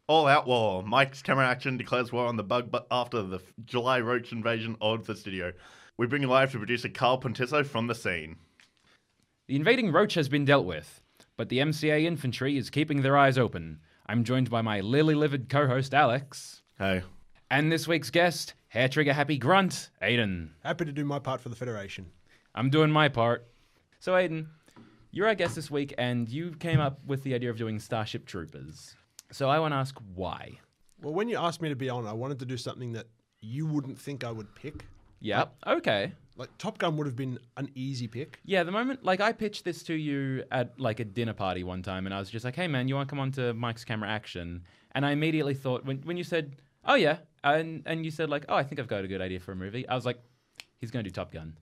All out war. Mike's camera action declares war on the bug but after the July roach invasion of the studio. We bring you live to producer Carl Pontisso from the scene. The invading roach has been dealt with, but the MCA infantry is keeping their eyes open. I'm joined by my lily-livered co-host, Alex. Hey. And this week's guest, hair-trigger-happy grunt, Aidan. Happy to do my part for the Federation. I'm doing my part. So, Aidan, you're our guest this week, and you came up with the idea of doing Starship Troopers. So I want to ask why. Well, when you asked me to be on, I wanted to do something that you wouldn't think I would pick. Yep, okay. Like, Top Gun would have been an easy pick. Yeah, the moment, like, I pitched this to you at, like, a dinner party one time, and I was just like, hey, man, you want to come on to Mike's Camera Action? And I immediately thought, when you said, oh, yeah, and you said, like, oh, I think I've got a good idea for a movie, I was like, he's going to do Top Gun.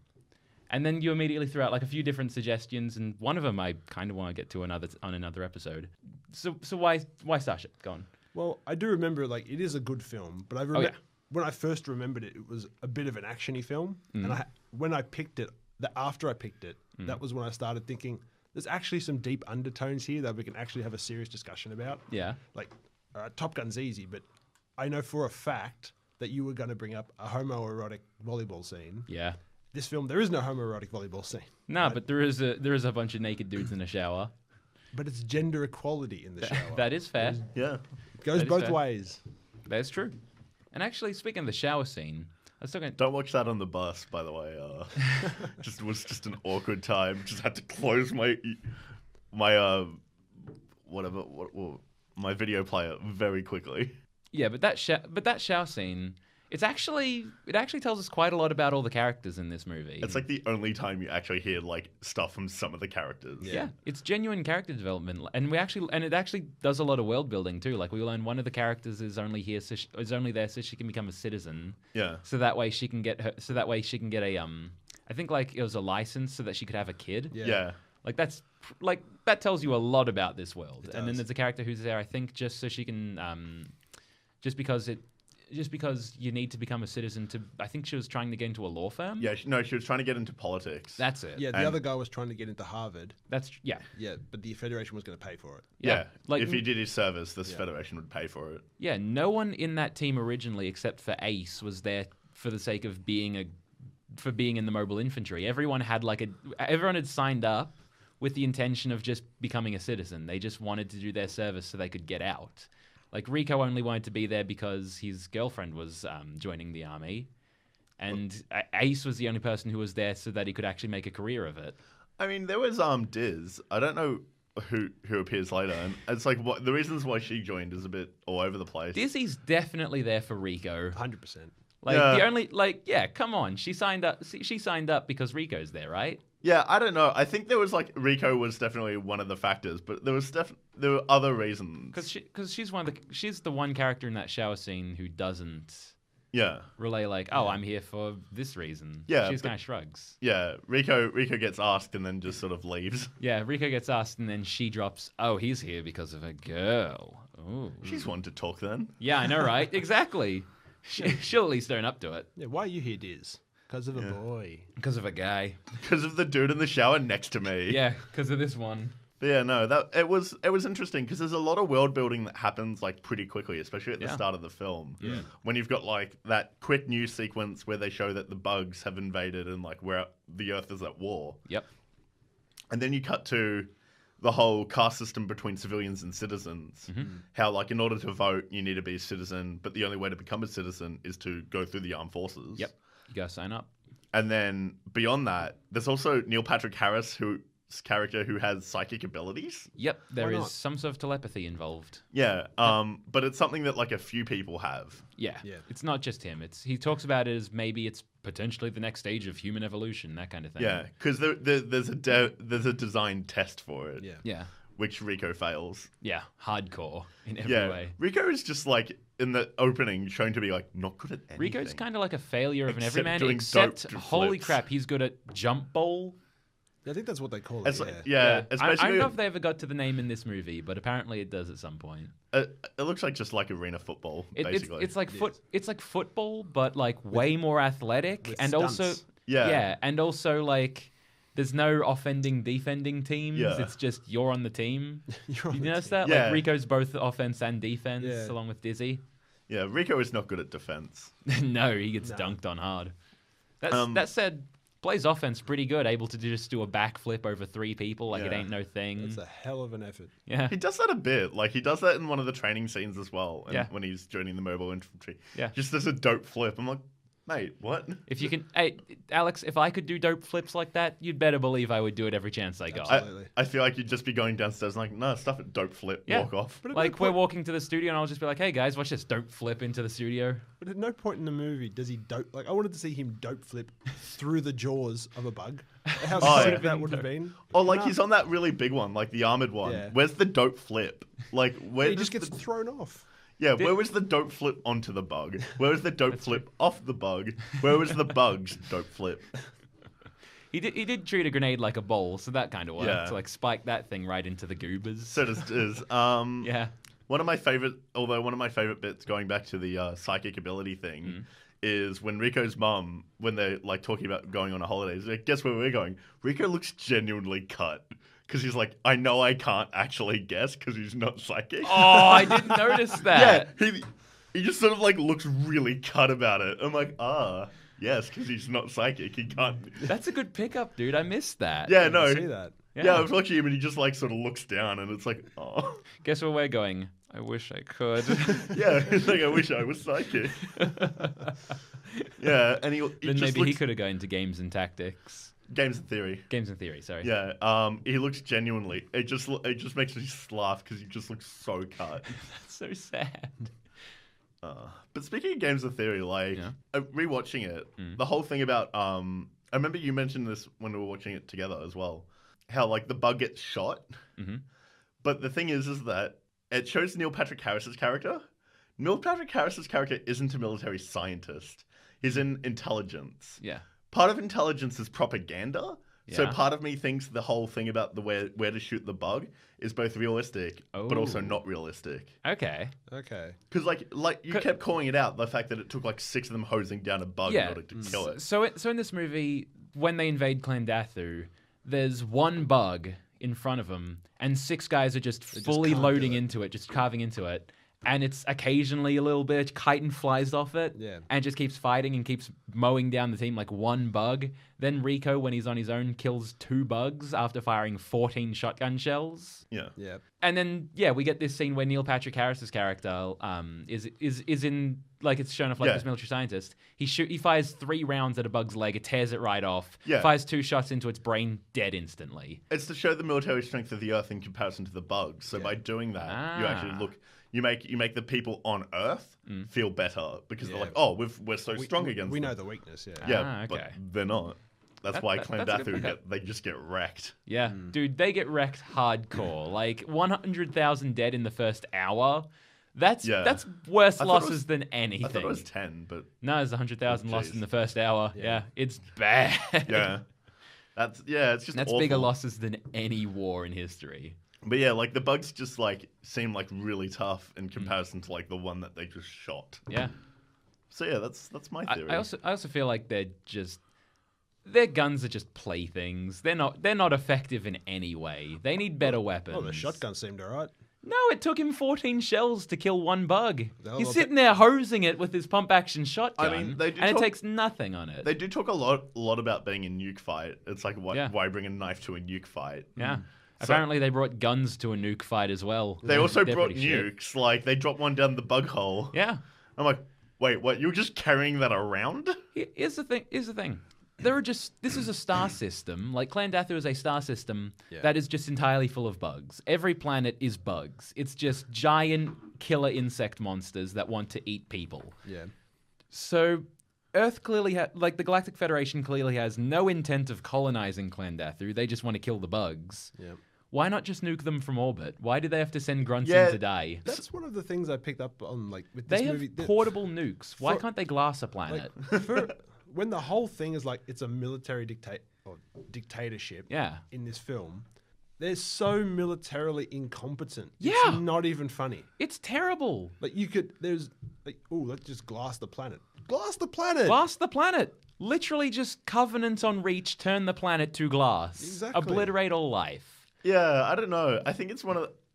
And then you immediately threw out, like, a few different suggestions, and one of them I kind of want to get to on another episode. So why Starship? Go on. Well, I do remember, like, it is a good film, but I remember when I first remembered it, it was a bit of an action-y film. And when I picked it, after I picked it, that was when I started thinking, there's actually some deep undertones here that we can actually have a serious discussion about. Yeah. Like, Top Gun's easy, but I know for a fact that you were going to bring up a homoerotic volleyball scene. Yeah. This film, there is no homoerotic volleyball scene. No, but there is a bunch of naked dudes in a shower. But it's gender equality in the shower. That is fair. Yeah. It goes both fair. ways. That's true. And actually, speaking of the shower scene, I was talking. Don't watch that on the bus, by the way. Was just an awkward time. Just had to close my video player very quickly. Yeah, but that shower scene, it actually tells us quite a lot about all the characters in this movie. It's like the only time you actually hear like stuff from some of the characters. Yeah, it's genuine character development, and it actually does a lot of world building too. Like we learn one of the characters is only there so she can become a citizen. Yeah. So that way she can get a I think like it was a license so that she could have a kid. Yeah. Like that tells you a lot about this world. It And then does. there's a character who's there, I think, just so she can just because you need to become a citizen to... I think she was trying to get into a law firm? Yeah, she was trying to get into politics. That's it. Yeah, the other guy was trying to get into Harvard. Yeah. Yeah, but the Federation was going to pay for it. Yeah. Like, if he did his service, this Federation would pay for it. Yeah, no one in that team originally, except for Ace, was there for the sake of being in the mobile infantry. Everyone had signed up with the intention of just becoming a citizen. They just wanted to do their service so they could get out. Like, Rico only wanted to be there because his girlfriend was joining the army. And Ace was the only person who was there so that he could actually make a career of it. I mean, there was Diz. I don't know who appears later. And it's like the reasons why she joined is a bit all over the place. Dizzy's definitely there for Rico. 100%. Like, Yeah. the only... come on. She signed up because Rico's there, right? Yeah, I don't know. I think there was like Rico was definitely one of the factors, but there were other reasons. Because she's the one character in that shower scene who doesn't Yeah. relay like, oh, I'm here for this reason. Yeah, She just kind of shrugs. Yeah, Rico gets asked and then just sort of leaves. Yeah, Rico gets asked and then she drops, oh, he's here because of a girl. Ooh. She's one to talk then. Yeah, I know, right? Exactly. She'll at least own up to it. Yeah, why are you here, Diz? Because of a boy. Because of a guy. Because of the dude in the shower next to me. Yeah, because of this one. But yeah, no, it was interesting because there's a lot of world building that happens like pretty quickly, especially at the start of the film. Yeah. When you've got like that quick news sequence where they show that the bugs have invaded and like where the Earth is at war. Yep. And then you cut to the whole caste system between civilians and citizens. How like in order to vote you need to be a citizen, but the only way to become a citizen is to go through the armed forces. Yep. You gotta sign up. And then beyond that, there's also Neil Patrick Harris, whose character who has psychic abilities. Yep. There Why is not? some sort of telepathy involved. Yeah, but it's something that like a few people have. Yeah. Yeah. It's not just him. He talks about it as maybe it's potentially the next stage of human evolution, that kind of thing. Yeah, because there's a design test for it. Yeah. Yeah. Which Rico fails. Yeah. Hardcore in every Yeah, way. Rico is just like in the opening shown to be like not good at anything. Rico's kind of like a failure of an Except everyman, doing except dope holy flips. crap, he's good at jump bowl. I think that's what they call it. It's Yeah. like, yeah, I especially don't know if they ever got to the name in this movie, but apparently it does at some point. it looks like just like arena football, basically. It's like it's like football, but like way more athletic, with and stunts. also Yeah. and also like There's no offending, defending teams. Yeah. It's just you're on the team. You're on You the notice team. that? Yeah. Like Rico's both offense and defense, Yeah. along with Dizzy. Yeah, Rico is not good at defense. No, he gets No. dunked on hard. That said, plays offense pretty good, able to just do a backflip over 3 people like it Yeah. ain't no thing. That's a hell of an effort. Yeah. He does that a bit. Like, he does that in one of the training scenes as well. And Yeah. when he's joining the mobile infantry. Yeah. Just does a dope flip. I'm like, mate, what? If you can, hey, Alex, if I could do dope flips like that, you'd better believe I would do it every chance I got. Absolutely. I feel like you'd just be going downstairs and like, no, stuff it, dope flip, Yeah. walk off. But at Like no we're point, walking to the studio and I'll just be like, hey guys, watch this dope flip into the studio. but at no point in the movie does he dope. Like I wanted to see him dope flip through the jaws of a bug. How Oh, sick yeah. that would have been. Or like No. he's on that really big one, like the armored one. Yeah. Where's the dope flip? Like, where He does just gets the... thrown off. Yeah, where was the dope flip onto the bug? Where was the dope flip off the bug? Where was the bug's dope flip? He did treat a grenade like a bowl, so that kind of worked. Yeah. To like spike that thing right into the goobers. So does Diz. Yeah. One of my favorite bits, going back to the psychic ability thing, is when Rico's mum, when they're like talking about going on a holiday, is like, guess where we're going? Rico looks genuinely cut. Because he's like, I know I can't actually guess because he's not psychic. Oh, I didn't notice that. Yeah, he just sort of like looks really cut about it. I'm like, yes, because he's not psychic. He can't. That's a good pickup, dude. I missed that. Yeah, I no. didn't see that. Yeah, I was watching him and he just like sort of looks down and it's like, oh. Guess where we're going? I wish I could. Yeah, it's like, I wish I was psychic. Yeah, and he Then just maybe looks, he could have gone into games and tactics. Games in theory. Games and theory, sorry. Yeah, he looks genuinely. It just makes me laugh because he just looks so cut. That's so sad. But speaking of games of theory, like Yeah. rewatching it, the whole thing about I remember you mentioned this when we were watching it together as well. How like the bug gets shot, but the thing is that it shows Neil Patrick Harris's character. Neil Patrick Harris's character isn't a military scientist. He's in intelligence. Yeah. Part of intelligence is propaganda. So Yeah. part of me thinks the whole thing about the where to shoot the bug is both realistic, but also Oh. not realistic. Okay. Okay. Because like you kept calling it out, the fact that it took like 6 of them hosing down a bug in Yeah. order to kill it. So in this movie, when they invade Clandathu, there's one bug in front of them, and 6 guys are just fully can't do loading it. into it, just carving into it. And it's occasionally a little bit chitin flies off it, Yeah. and just keeps fighting and keeps mowing down the team like one bug. Then Rico, when he's on his own, kills 2 bugs after firing 14 shotgun shells. Yeah. Yeah. And then we get this scene where Neil Patrick Harris's character is in, like, it's shown off like Yeah. this military scientist. He fires 3 rounds at a bug's leg, it tears it right off. Yeah. Fires 2 shots into its brain, dead instantly. It's to show the military strength of the Earth in comparison to the bugs. So by doing that, you actually look. You make the people on Earth feel better because they're Yeah. like, oh, we're so strong against We them. know the weakness. Yeah. Yeah, okay. but they're not. That's why that's a good Clandathu pickup. they just get wrecked. Yeah, dude, they get wrecked hardcore. Like 100,000 dead in the first hour. That's worse I thought it losses was- than anything. I thought it was 10, but No, there's 100,000 Oh, lost jeez. in the first hour. Yeah, it's bad. yeah, it's just That's awful. bigger losses than any war in history. But yeah, like the bugs just like seem like really tough in comparison to like the one that they just shot. Yeah. So yeah, that's my theory. I also feel like their guns are just playthings. They're not effective in any way. They need better weapons. Oh, the shotgun seemed alright. No, it took him 14 shells to kill one bug. No, He's well, sitting there hosing it with his pump action shotgun. I mean, they do and it talk- takes nothing on it. They do talk a lot about being a nuke fight. It's like Yeah. why bring a knife to a nuke fight? Yeah. So- Apparently, they brought guns to a nuke fight as well. They also They're brought pretty shit. nukes. Like they dropped one down the bug hole. Yeah. I'm like, wait, what? You're just carrying that around? Here's the thing. This is a star system. Like Clandathu is a star system that is just entirely full of bugs. Every planet is bugs. It's just giant killer insect monsters that want to eat people. Yeah. So Earth clearly like the Galactic Federation clearly has no intent of colonizing Clandathu. They just want to kill the bugs. Yeah. Why not just nuke them from orbit? Why do they have to send grunts Yeah, in to die? That's one of the things I picked up on, like with this They have movie. portable nukes. Why for- can't they glass a planet? When the whole thing is like it's a military dictatorship. Yeah. In this film, they're so militarily incompetent. Yeah. It's not even funny. It's terrible. Like let's just glass the planet. Glass the planet. Glass the planet. literally just covenant on reach, turn the planet to glass. Exactly. Obliterate all life. Yeah, I don't know. I think it's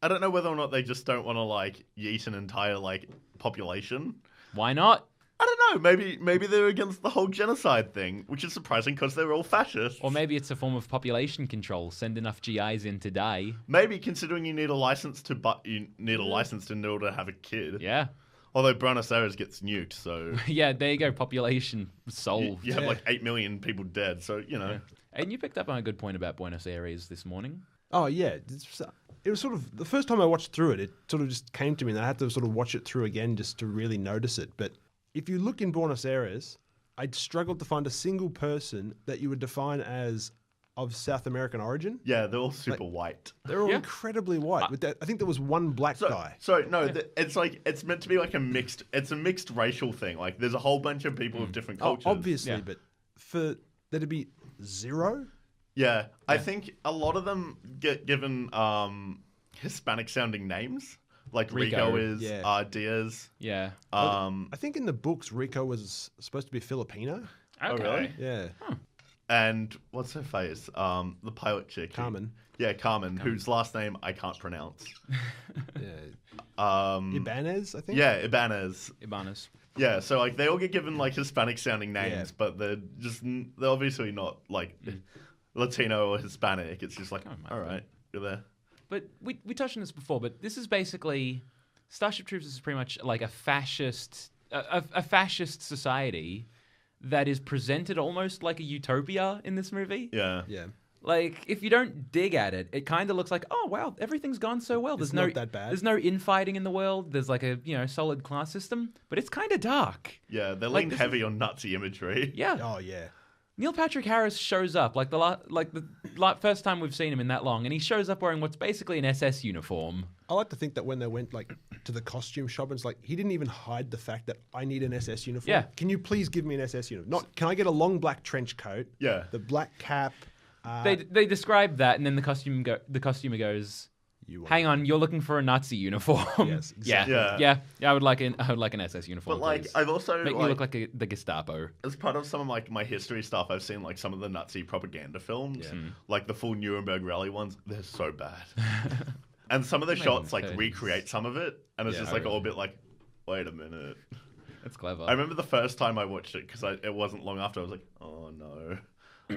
I don't know whether or not they just don't want to like yeet an entire like population. Why not? I don't know. Maybe they're against the whole genocide thing, which is surprising because they're all fascists. Or maybe it's a form of population control. Send enough GIs in to die. Maybe considering you need a license to in order to have a kid. Yeah. Although Buenos Aires gets nuked, so Yeah, there you go. Population solved. you have like 8 million people dead. So you know. Yeah. And you picked up on a good point about Buenos Aires this morning. Oh yeah, it was sort of the first time I watched through it. It sort of just came to me, and I had to sort of watch it through again just to really notice it. But if you look in Buenos Aires, I'd struggled to find a single person that you would define as of South American origin. Yeah, they're all super white. They're all incredibly white. I think there was one black guy. So no, it's like it's meant to be like a mixed racial thing. Like there's a whole bunch of people of different cultures. Obviously, but for there to be zero. Yeah, I think a lot of them get given Hispanic sounding names. Like Rico is Diaz. Yeah. I think in the books Rico was supposed to be Filipino. Okay. really? Yeah. And what's her face? The pilot chick. Carmen. Yeah, Carmen, whose last name I can't pronounce. Yeah. Ibanez, I think. Yeah, Ibanez. Ibanez. Yeah, so like they all get given like Hispanic sounding names, Yeah. but they're obviously not like Latino or Hispanic. It's just like, all right, you're there. But we touched on this before, but this is basically Starship Troopers is pretty much like a fascist society that is presented almost like a utopia in this movie. Yeah. Yeah. Like if you don't dig at it, it kind of looks like, oh wow, everything's gone so well. There's not that bad. There's no infighting in the world. There's like a solid class system, but it's kind of dark. Yeah, they Like, lean this heavy on Nazi imagery. Yeah. Oh yeah. Neil Patrick Harris shows up like the first time we've seen him in that long, and he shows up wearing what's basically an SS uniform. I like to think that when they went like to the costume shop, it's like he didn't even hide the fact that I need an SS uniform. Yeah. Can you please give me an SS uniform? Not can I get a long black trench coat? Yeah. The black cap. They describe that, and then the costumer goes, "Hang on, you're looking for a Nazi uniform." Yes, exactly. Yeah. I would like an SS uniform. But like, please. I've also Make me look like the Gestapo. as part of some of like my history stuff, I've seen like some of the Nazi propaganda films, like the full Nuremberg rally ones. They're so bad, and some of the shots like recreate some of it, and it's just like all a bit like, wait a minute. That's clever. I remember the first time I watched it because it wasn't long after I was like, oh no.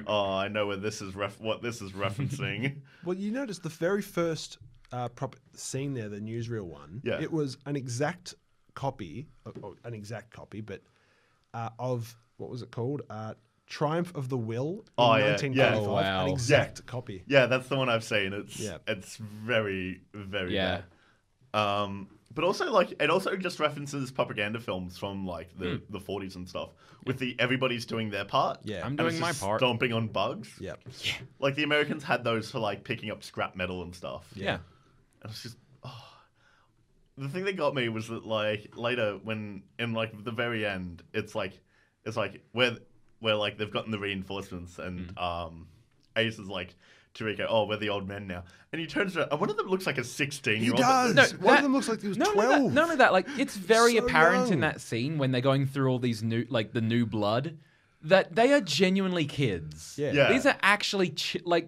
Oh, I know where this is what this is referencing. Well, you notice the very first scene there, the newsreel one. Yeah. It was an exact copy, but of what was it called? Triumph of the Will in Oh, yeah, 1935. yeah. Oh, wow. An exact copy. Yeah, that's the one I've seen. Yeah. It's very, very Yeah. bad. But also like it also just references propaganda films from like the 40s and stuff with the everybody's doing their part. Yeah. I'm and doing it's my just part. stomping on bugs. Yep. Like the Americans had those for like picking up scrap metal and stuff. Yeah. And it's just the thing that got me was that like later when in like the very end it's like where like they've gotten the reinforcements and Ace is like to Rico, oh, we're the old men now. And he turns around, and one of them looks like a 16-year-old. He does. No, One of them looks like he was 12. None of that. Like, it's very So apparent young. in that scene when they're going through all these the new blood, that they are genuinely kids. Yeah. Yeah. These are actually, They're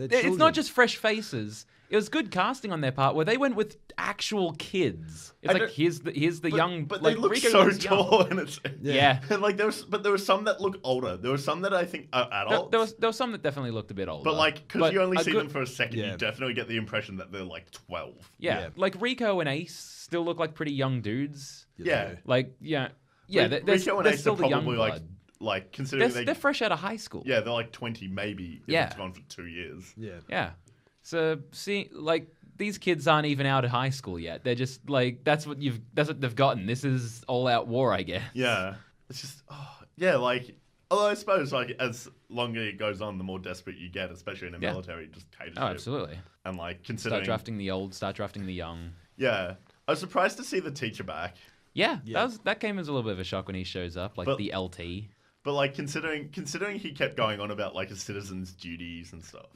it's children. not just fresh faces. It was good casting on their part where they went with actual kids. It's I like, here's the young... But like, they look Rico so looks young. tall, and it's Yeah. And like there were some that look older. There were some that I think are adults. There was some that definitely looked a bit older. But like because you only a see good- them for a second, Yeah. you definitely get the impression that they're like 12. Yeah, Yeah. like Rico and Ace still look like pretty young dudes. Yeah. Like, yeah, they're Rico and Ace still are the young probably blood. like considering They're fresh out of high school. yeah, they're like 20 maybe if Yeah. it's gone for 2 years. Yeah. Yeah. So see, like these kids aren't even out of high school yet. They're just like that's what they've gotten. This is all out war, I guess. Yeah. It's just like although I suppose like as longer it goes on, the more desperate you get, especially in a military dictatorship. Oh, absolutely. And like considering Start drafting the old, start drafting the young. Yeah. I was surprised to see the teacher back. Yeah, Yeah. that came as a little bit of a shock when he shows up, like But- the LT. But like considering he kept going on about like a citizen's duties and stuff.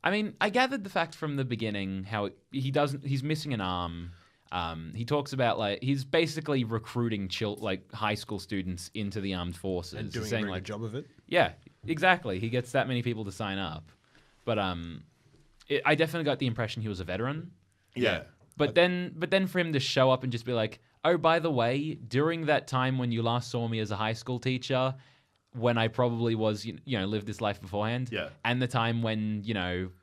I mean, I gathered the fact from the beginning how he's missing an arm. He talks about like he's basically recruiting high school students into the armed forces And doing saying, a really good job of it. Yeah, exactly. He gets that many people to sign up. But I definitely got the impression he was a veteran. Yeah. But then for him to show up and just be like, oh, by the way, during that time when you last saw me as a high school teacher, when I probably was, lived this life beforehand, and the time when,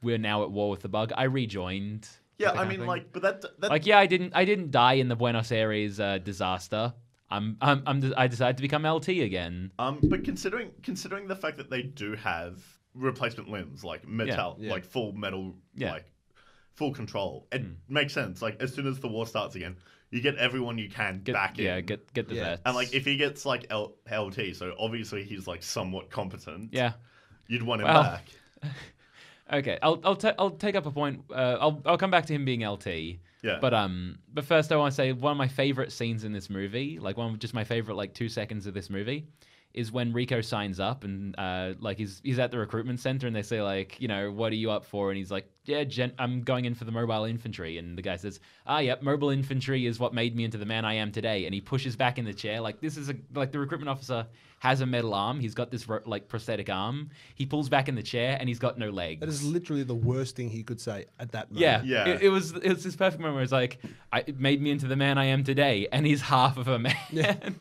we're now at war with the bug, I rejoined. Yeah, I mean, like, but that like, yeah, I didn't die in the Buenos Aires disaster. I decided to become LT again. But considering the fact that they do have replacement limbs, like metal, like full metal, like full control, it makes sense. Like, as soon as the war starts again, you get everyone you can back in. Yeah, get the vets. And like, if he gets like LT, so obviously he's like somewhat competent. Yeah, you'd want him back. Okay, I'll take up a point. I'll come back to him being LT. Yeah. But first I want to say one of my favorite scenes in this movie, like one of just my favorite like 2 seconds of this movie, is when Rico signs up and like he's at the recruitment center and they say like, what are you up for? And he's like, yeah, I'm going in for the mobile infantry. And the guy says, yep, mobile infantry is what made me into the man I am today. And he pushes back in the chair like this is like the recruitment officer has a metal arm. He's got this like prosthetic arm. He pulls back in the chair and he's got no legs. That is literally the worst thing he could say at that moment. Yeah. It was this perfect moment where it's like, it made me into the man I am today, and he's half of a man.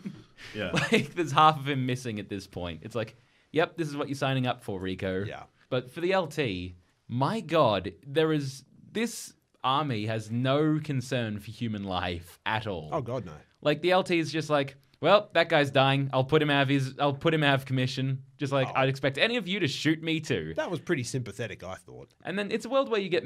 Yeah. Like there's half of him missing at this point. It's like, yep, this is what you're signing up for, Rico. Yeah. But for the LT, my God, this army has no concern for human life at all. Oh God, no. Like the LT is just like, well, that guy's dying. I'll put him out of commission. Just like I'd expect any of you to shoot me too. That was pretty sympathetic, I thought. And then it's a world where you get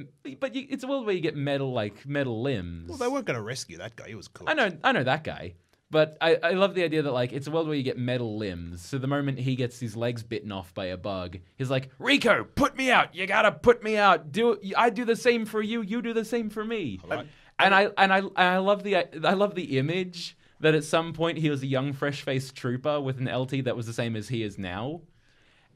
metal limbs. Well, they weren't going to rescue that guy. He was cool. I know that guy. But I love the idea that like it's a world where you get metal limbs. So the moment he gets his legs bitten off by a bug, he's like, Rico, put me out. You gotta put me out. I do the same for you. You do the same for me. Right. And I love the image that at some point he was a young, fresh-faced trooper with an LT that was the same as he is now.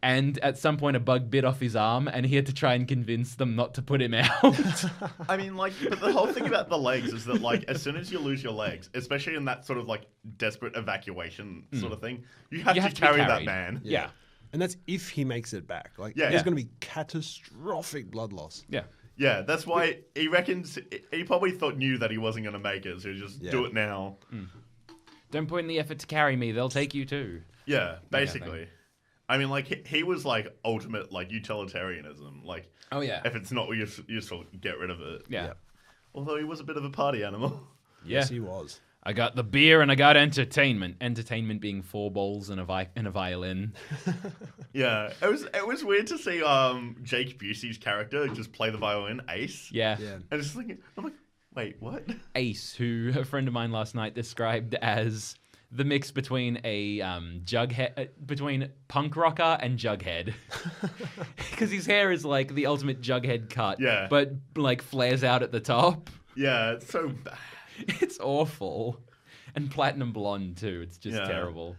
And at some point a bug bit off his arm and he had to try and convince them not to put him out. I mean, like, but the whole thing about the legs is that, like, as soon as you lose your legs, especially in that sort of, like, desperate evacuation sort of thing, you have to carry that man. Yeah. And that's if he makes it back. Like, Yeah. there's going to be catastrophic blood loss. Yeah. Yeah, that's why he reckons he probably knew that he wasn't going to make it, so he just do it now. Don't put in the effort to carry me. They'll take you too. Yeah, basically. I mean, like, he was, like, ultimate, like, utilitarianism. Like, Oh, yeah. if it's not useful, get rid of it. Yeah. Although he was a bit of a party animal. Yeah. Yes, he was. I got the beer and I got entertainment. Entertainment being 4 bowls and a violin. Yeah, it was weird to see Jake Busey's character just play the violin, Ace. Yeah. Yeah. And just thinking, I'm like, wait, what? Ace, who a friend of mine last night described as the mix between a between punk rocker and Jughead, because his hair is like the ultimate Jughead cut, but like flares out at the top. Yeah, it's so bad. It's awful, and platinum blonde too. It's just terrible.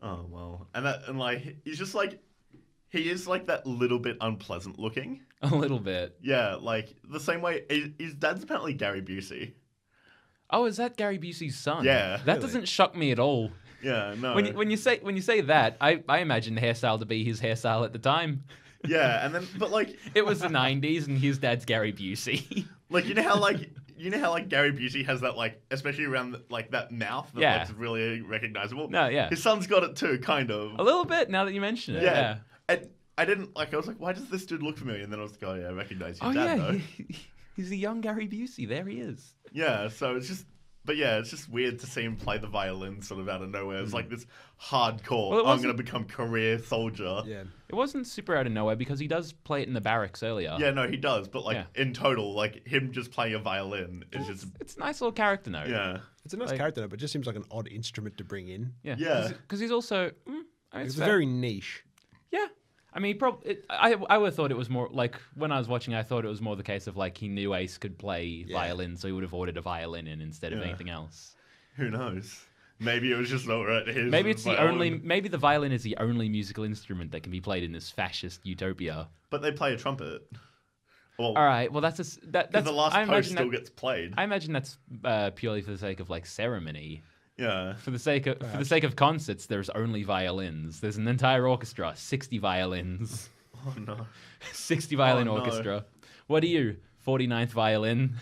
Oh well, and like he's just like he is like that little bit unpleasant looking. A little bit. Yeah, like the same way his dad's apparently Gary Busey. Oh, is that Gary Busey's son? Yeah, that really? doesn't shock me at all. Yeah, no. When you say that, I imagine the hairstyle to be his hairstyle at the time. Yeah, and then but like it was the '90s, and his dad's Gary Busey. Like you know how Gary Busey has that like especially around like that mouth that's really recognizable. No, yeah. His son's got it too, kind of. A little bit now that you mention it. Yeah. And I didn't like. I was like, why does this dude look familiar? And then I was like, oh yeah, I recognize your dad though. He's the young Gary Busey. There he is. Yeah, so it's just, but yeah, it's just weird to see him play the violin sort of out of nowhere. It's like this hardcore, I'm going to become career soldier. Yeah. It wasn't super out of nowhere because he does play it in the barracks earlier. Yeah, no, he does. But like in total, like him just playing a violin is just... It's a nice little character note. Yeah. It's a nice character note, but it just seems like an odd instrument to bring in. Yeah. Yeah. Because he's also... it's very niche. Yeah. I mean, I would have thought it was more like when I was watching. I thought it was more the case of like he knew Ace could play violin, so he would have ordered a violin in instead of anything else. Who knows? Maybe it was just not right. Maybe it's the only. Maybe the violin is the only musical instrument that can be played in this fascist utopia. But they play a trumpet. Well, All right. Well, that's because the last post still gets played. I imagine that's purely for the sake of like ceremony. Yeah. For the sake of concerts, there's only violins. There's an entire orchestra, 60 violins. Oh no. 60 violin Oh, no. orchestra. What are you? 49th violin.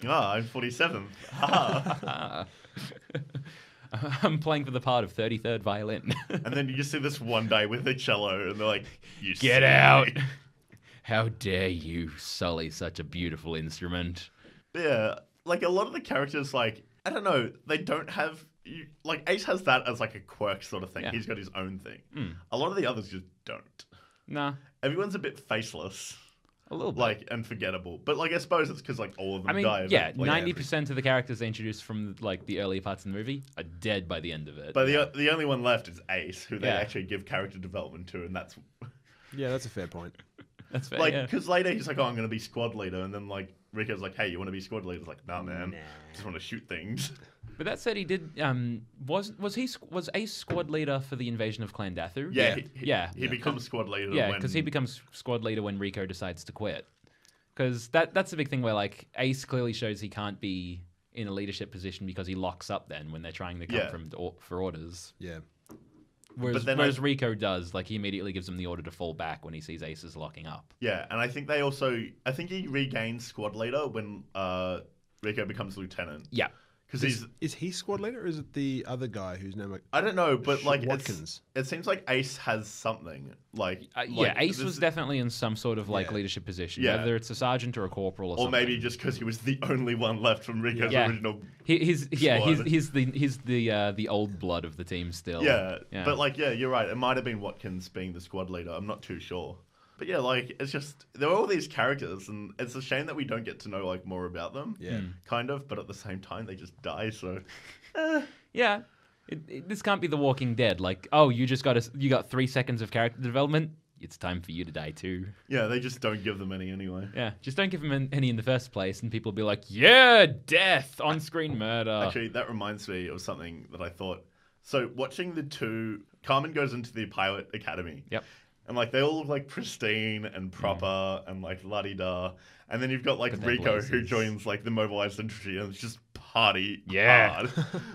I'm 47th. Haha. I'm playing for the part of 33rd violin. And then you just see this one guy with a cello, and they're like, "You Get silly." out! How dare you sully such a beautiful instrument? Yeah, like a lot of the characters, like I don't know, they don't have like Ace has that as like a quirk sort of thing. Yeah. He's got his own thing. A lot of the others just don't. Nah, Everyone's a bit faceless, a little bit. like and forgettable. But like I suppose it's because like all of them I mean, die. yeah, like, 90% of the characters they introduced from like the earlier parts of the movie are dead by the end of it. But the only one left is Ace, who they Yeah. actually give character development to, and that's Yeah, that's a fair point. That's fair. like yeah. because later he's like, "Oh, I'm going to be squad leader," and then like Rico's like, "Hey, you want to be squad leader?" It's like, "Nah, man, just want to shoot things." But that said, he did. Was Ace squad leader for the invasion of Clan Dathu? Yeah, he becomes squad leader. Yeah, when... because he becomes squad leader when Rico decides to quit. Because that's the big thing where like Ace clearly shows he can't be in a leadership position because he locks up then when they're trying to come for orders. Yeah. Whereas Rico does, like he immediately gives him the order to fall back when he sees Aces locking up. Yeah, and I think he regains squad leader when Rico becomes lieutenant. Yeah. Because Is he squad leader or is it the other guy whose name? I don't know, but like Watkins. it seems like Ace has something Ace was definitely in some sort of like leadership position, whether it's a sergeant or a corporal or something. maybe just because he was the only one left from Rico's original. He's squad. the old blood of the team still. Yeah, but you're right. It might have been Watkins being the squad leader. I'm not too sure. But yeah, like it's just there are all these characters, and it's a shame that we don't get to know like more about them. Yeah, kind of. But at the same time, they just die. So yeah, this can't be The Walking Dead. Like, oh, you got 3 seconds of character development. It's time for you to die too. Yeah, they just don't give them any anyway. Yeah, just don't give them any in the first place, and people will be like, yeah, death, on-screen murder. Actually, that reminds me of something that I thought. So watching Carmen goes into the pilot academy. Yep. And like they all look like pristine and proper and like la-di-da. And then you've got like Rico who joins like the mobilized infantry and it's just party hard.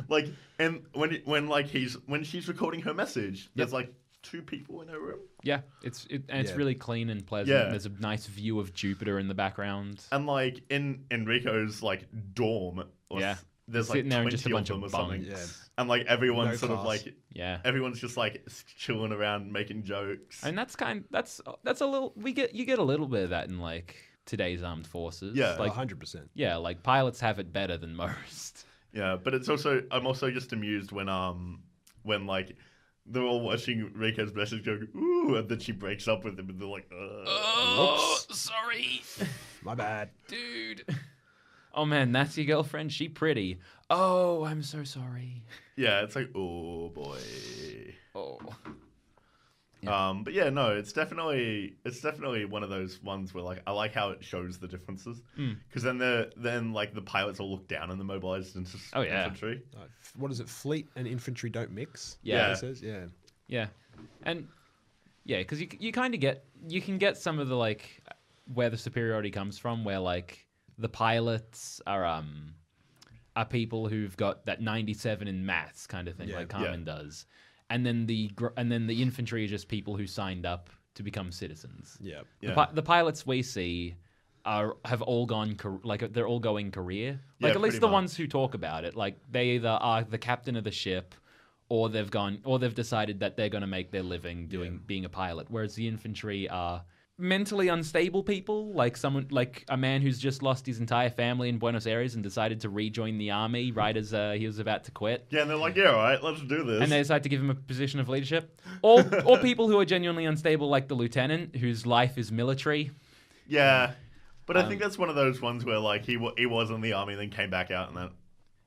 Like and when she's recording her message, there's like 2 people in her room. Yeah, it's really clean and pleasant. Yeah. There's a nice view of Jupiter in the background. And like in Rico's like dorm, there's like sitting there 20 in just a bunch of them of or something. bunks. And like everyone's sort of class. like everyone's just like chilling around making jokes. And that's a little you get a little bit of that in like today's armed forces. Yeah, like 100%. Yeah, like pilots have it better than most. Yeah, but I'm also just amused when like they're all watching Rico's message going, ooh, and then she breaks up with him and they're like, whoops. Sorry. My bad. Dude. Oh man, that's your girlfriend? She pretty. Oh, I'm so sorry. Yeah, it's like, oh boy. Oh. But yeah, no, it's definitely one of those ones where like I like how it shows the differences because then like the pilots all look down on the mobilized infantry. What is it? Fleet and infantry don't mix. Yeah. It says? Yeah, and yeah, because you kind of can get some of the like where the superiority comes from, where like the pilots are people who've got that 97 in maths kind of thing, like Carmen does. And then the infantry are just people who signed up to become citizens. Yeah. The pilots we see have all gone they're all going career. Like Yeah, at least pretty the much. ones who talk about it, like they either are the captain of the ship, or they've decided that they're going to make their living being a pilot. Whereas the infantry are mentally unstable people, like a man who's just lost his entire family in Buenos Aires and decided to rejoin the army right as he was about to quit. Yeah, and they're like, yeah, all right, let's do this. And they decide to give him a position of leadership. Or people who are genuinely unstable, like the lieutenant, whose life is military. Yeah, but I think that's one of those ones where like he was in the army and then came back out and that.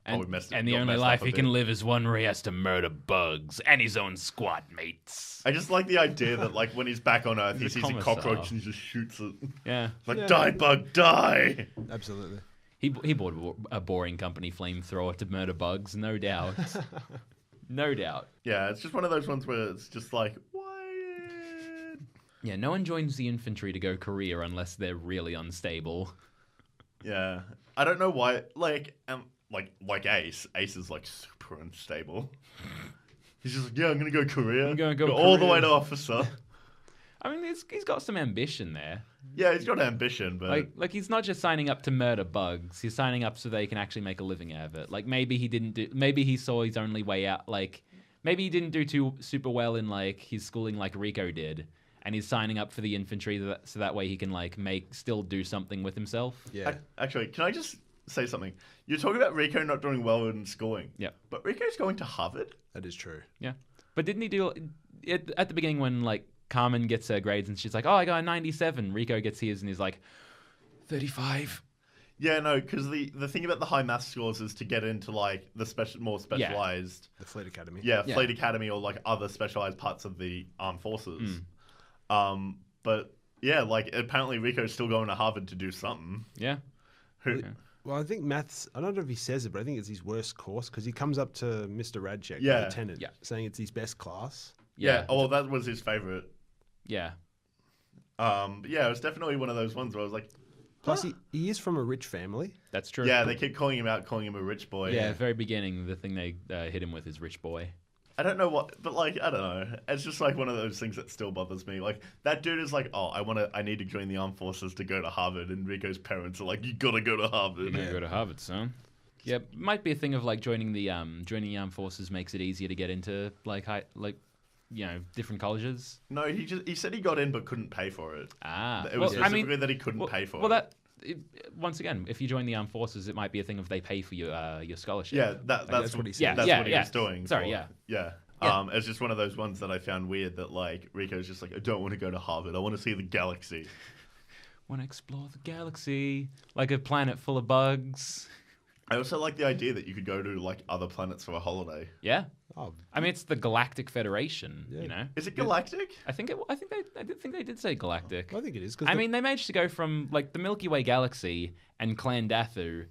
And the only life he can live is one where he has to murder bugs and his own squad mates. I just like the idea that like when he's back on Earth, he sees a commissar. cockroach and he just shoots it. Yeah. Like, die, bug, die! Absolutely. He bought a boring company flamethrower to murder bugs, no doubt. No doubt. Yeah, it's just one of those ones where it's just like, what? Yeah, no one joins the infantry to go career unless they're really unstable. Yeah, I don't know why. Like Ace. Ace is like super unstable. He's just like, yeah, I'm gonna go career. I'm gonna go all the career. way to officer. I mean, he's got some ambition there. Yeah, he's got ambition, but Like he's not just signing up to murder bugs. He's signing up so they can actually make a living out of it. Like maybe he saw his only way out. Like maybe he didn't do too super well in like his schooling like Rico did, and he's signing up for the infantry so that way he can like still do something with himself. Yeah. Actually, can I just say something? You're talking about Rico not doing well in schooling. Yeah. But Rico's going to Harvard. That is true. Yeah. But didn't he do it at the beginning when like Carmen gets her grades and she's like, oh, I got a 97. Rico gets his and he's like, 35. Yeah, no, because the thing about the high math scores is to get into like the more specialized. The Fleet Academy. Yeah, Fleet Academy or like other specialized parts of the armed forces. But yeah, like apparently Rico's still going to Harvard to do something. Yeah. Well, I think maths, I don't know if he says it, but I think it's his worst course because he comes up to Mr. Radchek, the lieutenant, saying it's his best class. Yeah. Oh, well, that was his favorite. Yeah. But yeah, it was definitely one of those ones where I was like, plus he is from a rich family. That's true. Yeah, they keep calling him a rich boy. Yeah, very beginning, the thing they hit him with is rich boy. I don't know what, but like, I don't know. It's just like one of those things that still bothers me. Like that dude is like, oh, I need to join the armed forces to go to Harvard, and Rico's parents are like, you gotta go to Harvard. You gotta go to Harvard, son. Yeah, might be a thing of like joining the armed forces makes it easier to get into different colleges. No, he said he got in but couldn't pay for it. It was specifically that he couldn't pay for it. Once again, if you join the armed forces, it might be a thing of they pay for your scholarship. Yeah, that's what he said. That's what he was doing. Sorry, yeah. It's just one of those ones that I found weird that like Rico's just like, I don't want to go to Harvard. I want to see the galaxy. Want to explore the galaxy like a planet full of bugs. I also like the idea that you could go to like other planets for a holiday. Yeah. Oh, I mean, it's the Galactic Federation. Yeah. You know, is it galactic? I think they did say galactic. I think it is. I mean, they managed to go from like the Milky Way galaxy and Clandathu,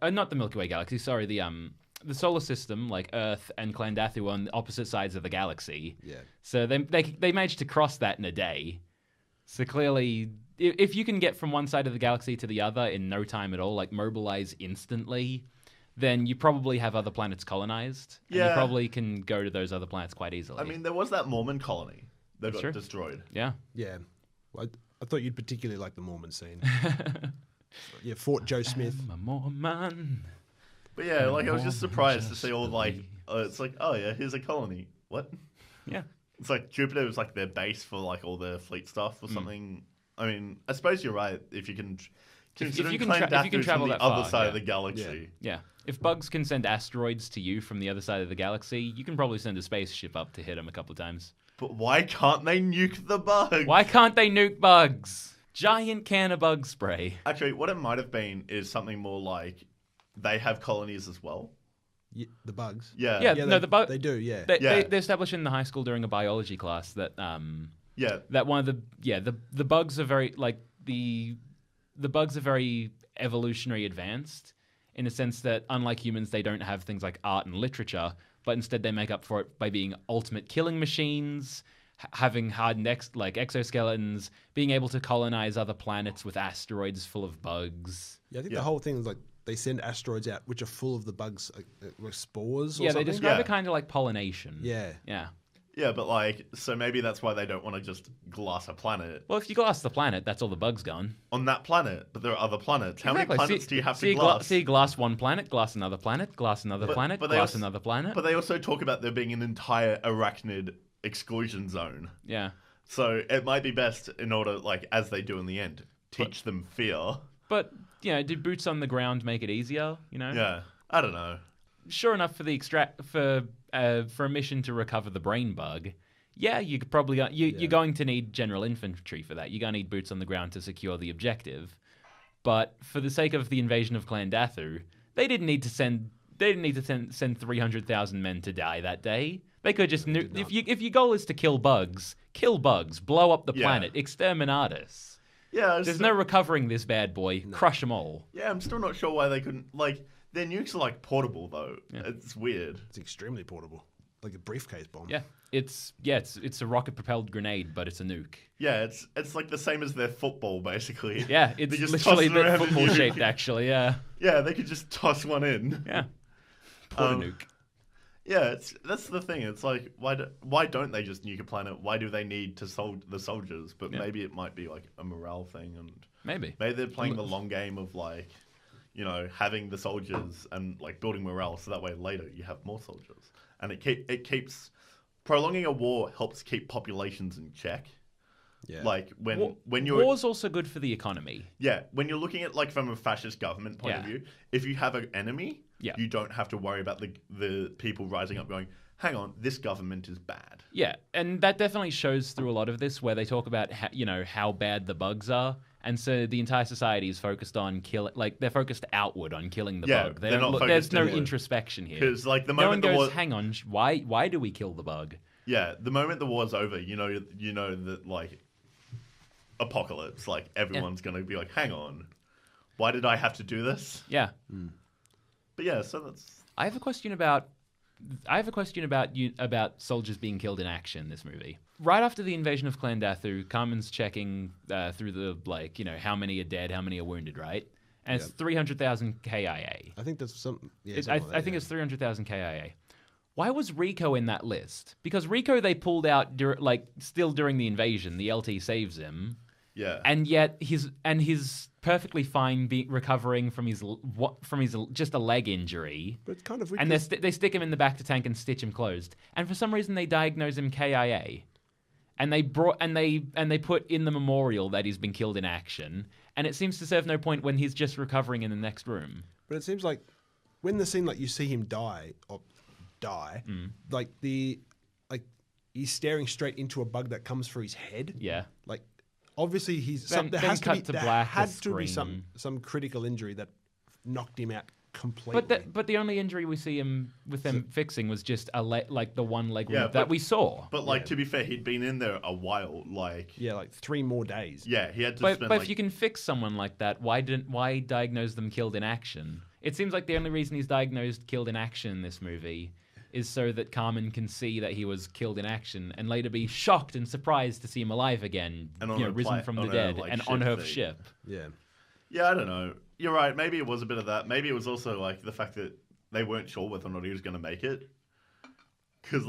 not the Milky Way galaxy. Sorry, the solar system, like Earth and Clandathu, on the opposite sides of the galaxy. Yeah. So they managed to cross that in a day. So clearly, if you can get from one side of the galaxy to the other in no time at all, like mobilize instantly, then you probably have other planets colonized. And you probably can go to those other planets quite easily. I mean, there was that Mormon colony that got destroyed. Yeah. Yeah. Well, I thought you'd particularly like the Mormon scene. Yeah, Fort Joe Smith. I'm a Mormon. But yeah, like I was just surprised to see all like, it's like, oh yeah, here's a colony. What? Yeah. It's like Jupiter was like their base for like all their fleet stuff or something. I mean, I suppose you're right. If you can, if you can travel the that other far, side of the galaxy. Yeah. If bugs can send asteroids to you from the other side of the galaxy, you can probably send a spaceship up to hit them a couple of times. But why can't they nuke the bugs? Why can't they nuke bugs? Giant can of bug spray. Actually, what it might have been is something more like they have colonies as well. Yeah, the bugs. Yeah. They do. Yeah. They established in the high school during a biology class that that one of the bugs are very like the bugs are very evolutionary advanced in a sense that unlike humans they don't have things like art and literature, but instead they make up for it by being ultimate killing machines, having hardened exoskeletons, being able to colonize other planets with asteroids full of bugs. Yeah, I think the whole thing is like they send asteroids out which are full of the bugs, like spores or something. They describe it kind of like pollination. Yeah. Yeah, but like, so maybe that's why they don't want to just glass a planet. Well, if you glass the planet, that's all the bugs gone. On that planet, but there are other planets. How many planets do you have to glass? Glass one planet, glass another planet, glass another planet, glass another planet. But they also talk about there being an entire arachnid exclusion zone. Yeah. So it might be best in order, like, as they do in the end, teach them fear. But, did boots on the ground make it easier, Yeah. I don't know. Sure enough, for a mission to recover the brain bug, you could probably you're going to need general infantry for that. You're going to need boots on the ground to secure the objective. But for the sake of the invasion of Clandathu, they didn't need to send 300,000 men to die that day. They could just if your goal is to kill bugs, blow up the planet, exterminatus. Yeah, there's no recovering this bad boy. No. Crush them all. Yeah, I'm still not sure why they couldn't like. Their nukes are like portable though. Yeah. It's weird. It's extremely portable. like a briefcase bomb. Yeah. It's a rocket propelled grenade, but it's a nuke. Yeah, it's like the same as their football, basically. Yeah, They it's just literally toss it around the and football nuke. shaped actually, yeah. Yeah, they could just toss one in. Yeah. Put a nuke. Yeah, that's the thing. It's like, why don't they just nuke a planet? Why do they need to the soldiers? But maybe it might be like a morale thing, and Maybe they're playing the long game of like, you know, having the soldiers and like building morale, so that way later you have more soldiers, and it keeps prolonging a war helps keep populations in check. Yeah. Like when you're war's also good for the economy. Yeah, when you're looking at like from a fascist government point of view, if you have an enemy, you don't have to worry about the people rising up going, hang on, this government is bad. Yeah, and that definitely shows through a lot of this where they talk about how bad the bugs are. And so the entire society is focused on they're focused outward on killing the bug. There's no introspection here. Because like the no moment one goes, hang on, why do we kill the bug? Yeah, the moment the war's over, you know that like apocalypse, like everyone's gonna be like, hang on, why did I have to do this? Yeah. But yeah, so that's. I have a question about soldiers being killed in action. This movie, right after the invasion of Clan Dathu, Carmen's checking through the how many are dead, how many are wounded, right? And it's 300,000 KIA. I think that's something. Yeah, I think it's 300,000 KIA. Why was Rico in that list? Because Rico they pulled out still during the invasion. The LT saves him. Yeah. And yet he's perfectly fine recovering from his just a leg injury. But it's kind of weird. And they stick him in the back to tank and stitch him closed. And for some reason they diagnose him KIA. And they put in the memorial that he's been killed in action. And it seems to serve no point when he's just recovering in the next room. But it seems like when the scene you see him die, he's staring straight into a bug that comes through his head. Yeah. Like obviously there had to be some critical injury that knocked him out completely. But the only injury we see him with them fixing was just the one leg that we saw. But to be fair, he'd been in there a while. Like 3 more days. Yeah, he had to spend. But if you can fix someone like that, why diagnose them killed in action? It seems like the only reason he's diagnosed killed in action in this movie is so that Carmen can see that he was killed in action and later be shocked and surprised to see him alive again, and risen from the dead and on her ship. Yeah. Yeah, I don't know. You're right. Maybe it was a bit of that. Maybe it was also like the fact that they weren't sure whether or not he was going to make it. Because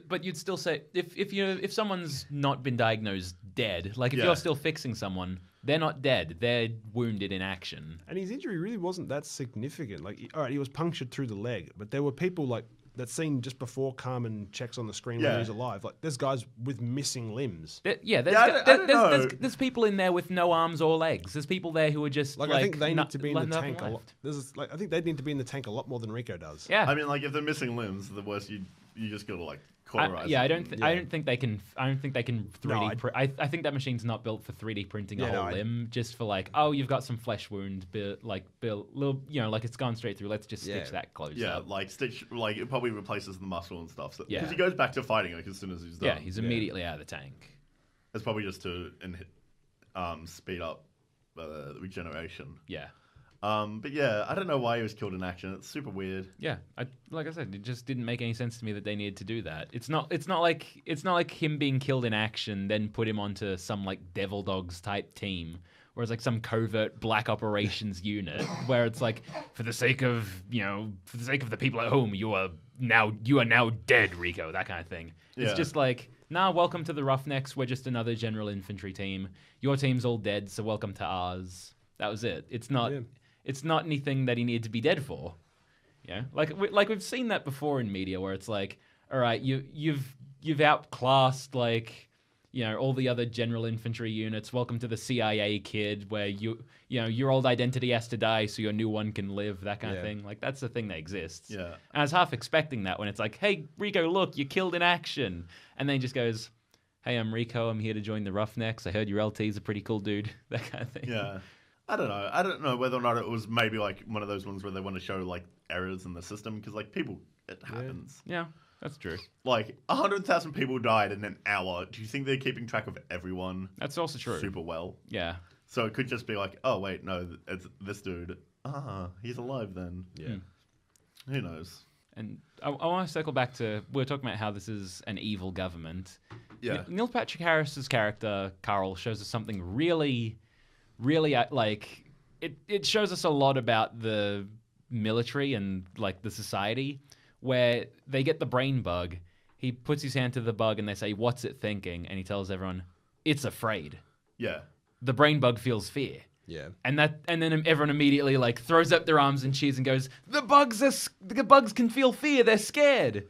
but you'd still say if someone's not been diagnosed dead, if you're still fixing someone, they're not dead. They're wounded in action. And his injury really wasn't that significant. All right, he was punctured through the leg, but there were people that scene just before Carmen checks on the screen when he's alive. There's guys with missing limbs. There's people in there with no arms or legs. There's people there who are just I think they need to be in the tank a lot. I think they need to be in the tank a lot more than Rico does. Yeah. I mean, if they're missing limbs, the worst you just got to cauterize. I don't think they can 3D print. I think that machine's not built for 3D printing a whole limb, just for you've got some flesh wound, it's gone straight through. Let's just stitch that closed up. Stitch it probably replaces the muscle and stuff. Because he goes back to fighting as soon as he's done. Yeah, he's immediately out of the tank. It's probably just to speed up regeneration. Yeah. But yeah, I don't know why he was killed in action. It's super weird. Yeah, like I said, it just didn't make any sense to me that they needed to do that. It's not like him being killed in action then put him onto some Devil Dogs type team, whereas some covert black operations unit where it's for the sake of the people at home, you are now dead, Rico, that kind of thing. It's just welcome to the Roughnecks. We're just another general infantry team. Your team's all dead, so welcome to ours. That was it. It's not. Yeah. It's not anything that he needed to be dead for. Yeah, we've seen that before in media where it's all right, you've outclassed all the other general infantry units. Welcome to the CIA, kid, where your old identity has to die so your new one can live. That kind of thing. That's the thing that exists. Yeah, and I was half expecting that when it's hey Rico, look, you're killed in action, and then he just goes, hey, I'm Rico. I'm here to join the Roughnecks. I heard your LT's a pretty cool dude. That kind of thing. Yeah. I don't know. I don't know whether or not it was maybe one of those ones where they want to show errors in the system because people, it happens. Yeah, that's true. 100,000 people died in an hour. Do you think they're keeping track of everyone? That's also true. Super well. Yeah. So it could just be oh wait, no, it's this dude. He's alive then. Yeah. Who knows? And I want to circle back to, we were talking about how this is an evil government. Yeah. Neil Patrick Harris's character, Carl, shows us something really, really, like, it shows us a lot about the military and, like, the society, where they get the brain bug. He puts his hand to the bug and they say, "What's it thinking?" And he tells everyone, "It's afraid." Yeah. The brain bug feels fear. Yeah. And then everyone immediately like throws up their arms and cheers and goes, the bugs can feel fear, they're scared.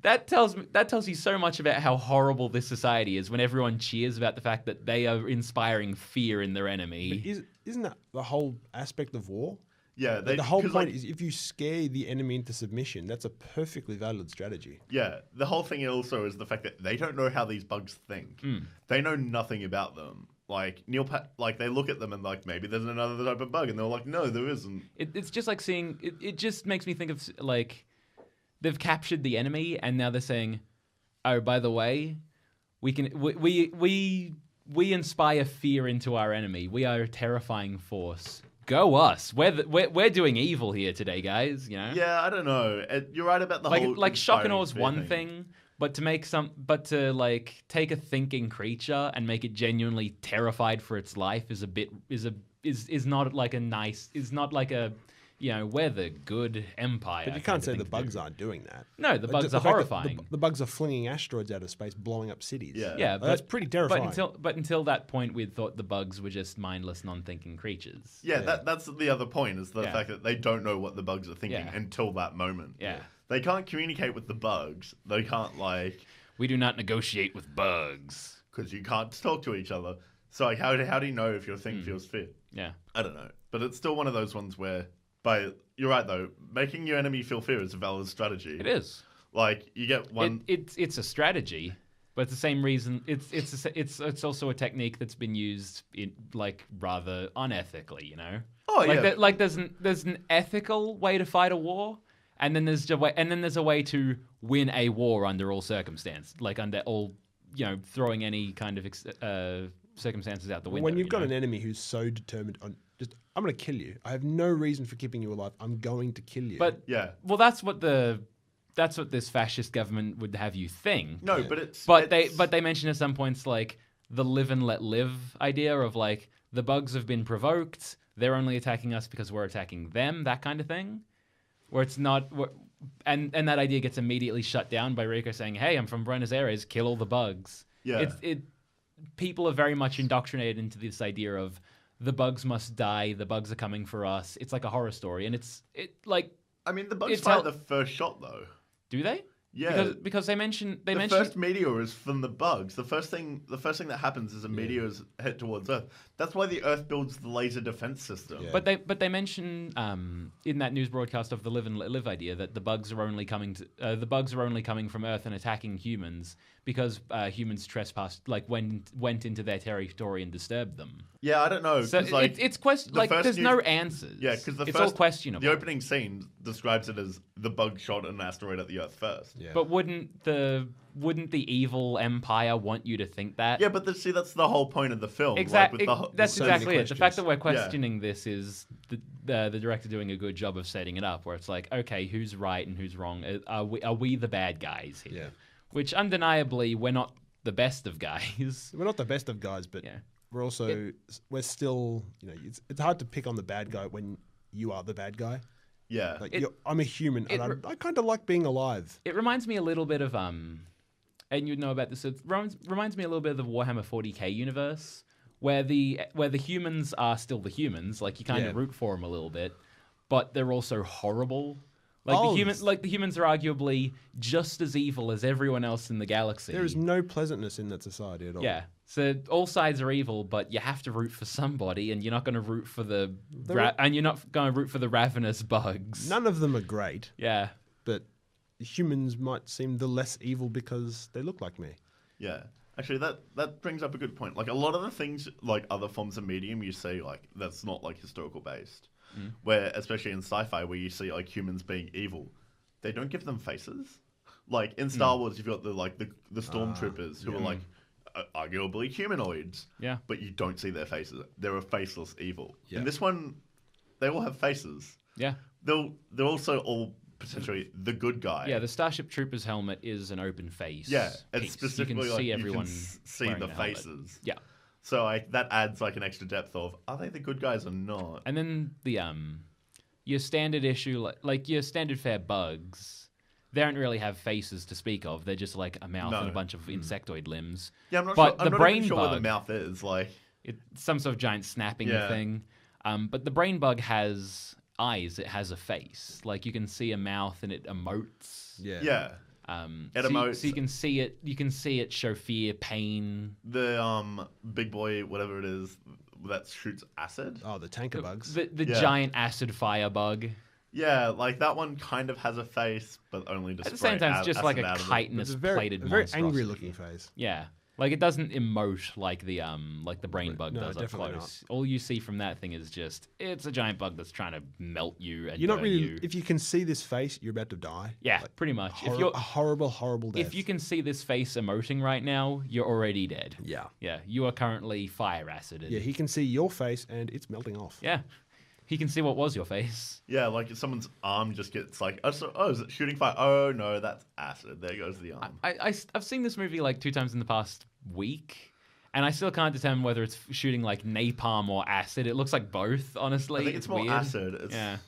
That tells you so much about how horrible this society is when everyone cheers about the fact that they are inspiring fear in their enemy. Isn't that the whole aspect of war? Yeah. The whole point is if you scare the enemy into submission, that's a perfectly valid strategy. Yeah. The whole thing also is the fact that they don't know how these bugs think. They know nothing about them. Like they look at them and like maybe there's another type of bug, and they're like, no, there isn't. It's just like seeing. It just makes me think of like they've captured the enemy, and now they're saying, "Oh, by the way, we inspire fear into our enemy. We are a terrifying force. Go us. We're doing evil here today, guys. You know." Yeah, I don't know. You're right about the whole like shock and awe is inspiring one fear thing. But to like take a thinking creature and make it genuinely terrified for its life is not like a we're the good empire. But you can't say the bugs aren't doing that. No, the bugs are horrifying. The bugs are flinging asteroids out of space, blowing up cities. Yeah. But that's pretty terrifying. But until that point, we'd thought the bugs were just mindless, non-thinking creatures. Yeah, that's the other point, is the fact that they don't know what the bugs are thinking until that moment. Yeah. They can't communicate with the bugs. They can't We do not negotiate with bugs. because you can't talk to each other. So like, how do you know if your thing feels fear? Yeah. I don't know. But it's still one of those ones where, you're right though, making your enemy feel fear is a valid strategy. It is. Like you get one. It's a strategy, but it's the same reason. It's also a technique that's been used in like rather unethically. You know. Oh yeah. There's an ethical way to fight a war, and then there's a way to win a war under all circumstances, like under all throwing any kind of circumstances out the window. When you've got an enemy who's so determined on just, I'm going to kill you. I have no reason for keeping you alive. I'm going to kill you. But yeah. Well, that's what this fascist government would have you think. No, but they mention at some points like the live and let live idea of like the bugs have been provoked. They're only attacking us because we're attacking them. That kind of thing, where it's not. And that idea gets immediately shut down by Rico saying, "Hey, I'm from Buenos Aires. Kill all the bugs." Yeah. People are very much indoctrinated into this idea of the bugs must die. The bugs are coming for us. It's like a horror story, and I mean, the bugs fire the first shot though. Do they? Yeah, because they mention the first meteor is from the bugs. The first thing that happens is a meteor's hit towards Earth. That's why the Earth builds the laser defense system. Yeah. But they mention in that news broadcast of the live and let live idea that the bugs are only coming from Earth and attacking humans because humans trespassed, like went into their territory and disturbed them. Yeah, I don't know. So it's question like there's no answers. Yeah, because it's all questionable. The opening scene describes it as the bug shot an asteroid at the Earth first. Yeah. But wouldn't the evil empire want you to think that? Yeah, but that's the whole point of the film. Exactly. That's so exactly many it. The fact that we're questioning this is the director doing a good job of setting it up, where it's like, okay, who's right and who's wrong? Are we the bad guys here? Yeah. Which undeniably we're not the best of guys. We're not the best of guys, but we're also we're still it's hard to pick on the bad guy when you are the bad guy. Yeah. Like I'm a human, and I kind of like being alive. It reminds me a little bit of and you'd know about this. It reminds me a little bit of the Warhammer 40k universe, where the humans are still the humans. Like you kind of root for them a little bit, but they're also horrible. Like the humans are arguably just as evil as everyone else in the galaxy. There is no pleasantness in that society at all. Yeah. So all sides are evil, but you have to root for somebody, and you're not going to root for the ravenous bugs. None of them are great. Yeah. But humans might seem the less evil because they look like me. Yeah. Actually, that brings up a good point. Like a lot of the things, like other forms of medium, you say like that's not like historical based. Where, especially in sci-fi, where you see like humans being evil, they don't give them faces. Like in Star Wars, you've got the stormtroopers who are like arguably humanoids. Yeah. But you don't see their faces. They're a faceless evil. Yeah. In this one, they all have faces. Yeah. They're also all potentially the good guy. Yeah, the Starship Troopers helmet is an open face. Yeah, it's piece. specifically you can see like everyone you can see wearing the a helmet. faces. Yeah, So like that adds like an extra depth of are they the good guys or not? and then the your standard issue like your standard fare bugs, they don't really have faces to speak of. They're just like a mouth and a bunch of insectoid limbs. Yeah, I'm not but sure. the I'm not brain even sure bug, where the mouth is. Like, it's some sort of giant snapping Yeah. thing. But the brain bug has eyes. It has a face. Like you can see a mouth and it emotes. yeah. It So emotes. you can see it. You can see it show fear, pain. The big boy, whatever it is, that shoots acid. Oh, the tanker bugs. The Yeah. giant acid fire bug. Yeah, like that one kind of has a face, but only to At the spray same time, it's just like acid a out of it. chitinous It's a very, plated a very monstrosity. angry looking face. Yeah, like it doesn't emote like the brain bug No, does up definitely close. All you see from that thing is just it's a giant bug that's trying to melt you and You're not burn really. you. If you can see this face, you're about to die. Yeah, Like, pretty much. a horrible, horrible death. If you can see this face emoting right now, you're already dead. Yeah. Yeah, you are currently fire acided. Yeah, he can see your face and it's melting off. Yeah. He can see what was your face. Yeah, like if someone's arm just gets like, oh, is it shooting fire? Oh no, that's acid. There goes the arm. I've seen this movie like 2 times in the past week, and I still can't determine whether it's shooting like napalm or acid. It looks like both, honestly. I think it's more weird. acid. Yeah.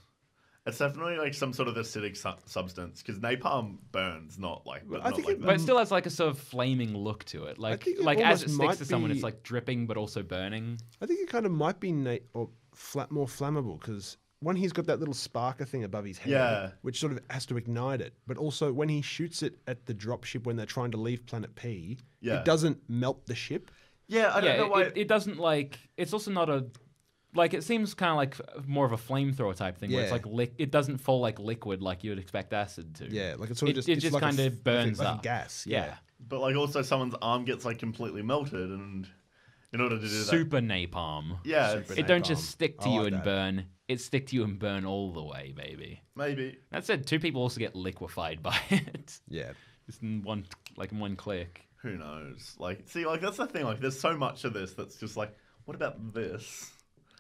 It's definitely like some sort of acidic substance because napalm burns, not like. But I not think like it- that. But it still has like a sort of flaming look to it. Like think it as almost it sticks might to someone, be- it's like dripping but also burning. I think it kind of might be more flammable because one, he's got that little sparker thing above his head, Yeah. which sort of has to ignite it. But also, when he shoots it at the dropship when they're trying to leave Planet P, Yeah. it doesn't melt the ship. Yeah, I don't know why. It doesn't like. It's also not a. Like it seems kind of like more of a flamethrower type thing where it's Yeah. like it doesn't fall like liquid like you would expect acid to. Yeah, like it sort of It it's just like kind of burns like up. a gas. Yeah. But like also someone's arm gets like completely melted, and in order to do that, Super napalm. yeah, Super it's- It don't napalm. just stick to I you like and that. burn. It stick to you and burn all the way, baby. maybe. That said, 2 people also get liquefied by it. Yeah. Just in one click. Who knows? Like, see, like that's the thing. Like, there's so much of this that's just like, what about this?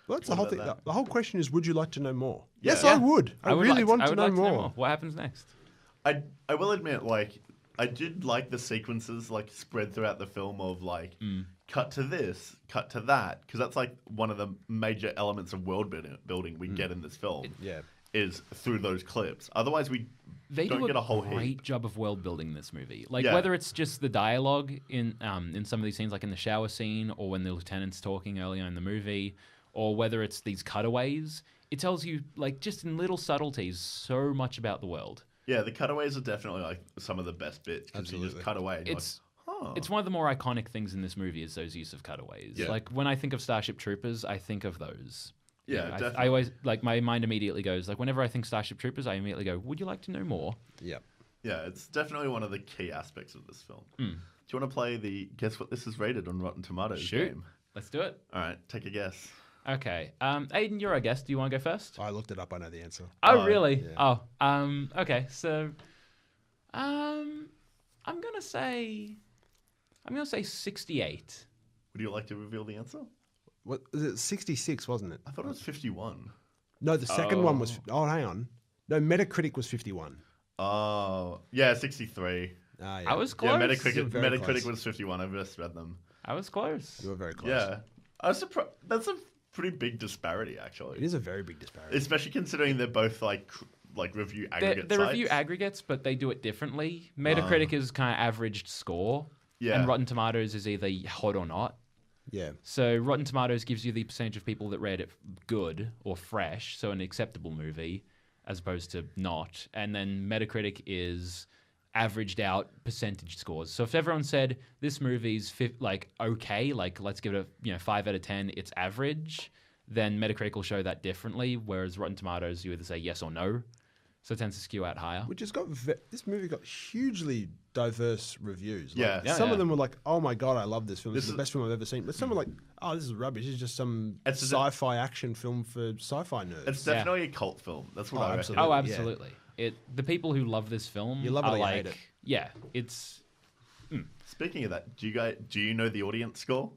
Well, that's What the whole about thing. that? The whole question is, would you like to know more? Yeah. Yes, Yeah. I would. I would really like want I to would know like more. What happens next? I will admit, like, I did like the sequences like spread throughout the film of like cut to this, cut to that, because that's like one of the major elements of world building we get in this film. Yeah. Is through those clips. Otherwise, we They don't do get a whole great heap. job of world building in this movie. Like Yeah. whether it's just the dialogue in some of these scenes, like in the shower scene, or when the lieutenant's talking earlier in the movie, or whether it's these cutaways, it tells you like just in little subtleties so much about the world. Yeah, the cutaways are definitely like some of the best bits because you just Absolutely. cut away. And you're It's like, huh. It's one of the more iconic things in this movie is those use of cutaways. Yeah. Like when I think of Starship Troopers, I think of those. Yeah, You know, definitely. I always like my mind immediately goes like whenever I think Starship Troopers, I immediately go, "Would you like to know more?" Yeah. Yeah, it's definitely one of the key aspects of this film. Hmm. Do you want to play the guess what this is rated on Rotten Tomatoes Shoot, game? let's do it. All right, take a guess. Okay, Aidan, you're our guest. Do you want to go first? I looked it up. I know the answer. Oh, really? yeah. Oh, okay. So, I'm gonna say 68. Would you like to reveal the answer? What was it? 66, wasn't it? I thought it was 51. No, the second one was. Oh, hang on. No, Metacritic was 51. Oh, yeah, 63. Ah, yeah. I was close. Yeah, You're Metacritic, very Metacritic close. was 51. I've just read them. I was close. You were very close. Yeah. I was surprised. That's a pretty big disparity, actually. It is a very big disparity. Especially considering they're both like review aggregate They're sites. review aggregates, but they do it differently. Metacritic is kind of averaged score, Yeah. and Rotten Tomatoes is either hot or not. Yeah. So Rotten Tomatoes gives you the percentage of people that rate it good or fresh, so an acceptable movie, as opposed to not. And then Metacritic is averaged out percentage scores. So if everyone said this movie's okay, like let's give it a 5 out of 10, it's average, then Metacritic will show that differently. Whereas Rotten Tomatoes, you either say yes or no, so it tends to skew out higher. Which has got this movie got hugely diverse reviews. Like, Yeah. Yeah, some yeah. of them were like, "Oh my god, I love this film. This This is the is- best film I've ever seen." But some were like, "Oh, this is rubbish. It's just some It's a- sci-fi action film for sci-fi nerds." It's definitely a cult film. That's what Oh, I reckon. absolutely. Oh, Yeah. absolutely. The people who love this film You love it are or you like, hate it. yeah, it's Speaking of that, do you know the audience score?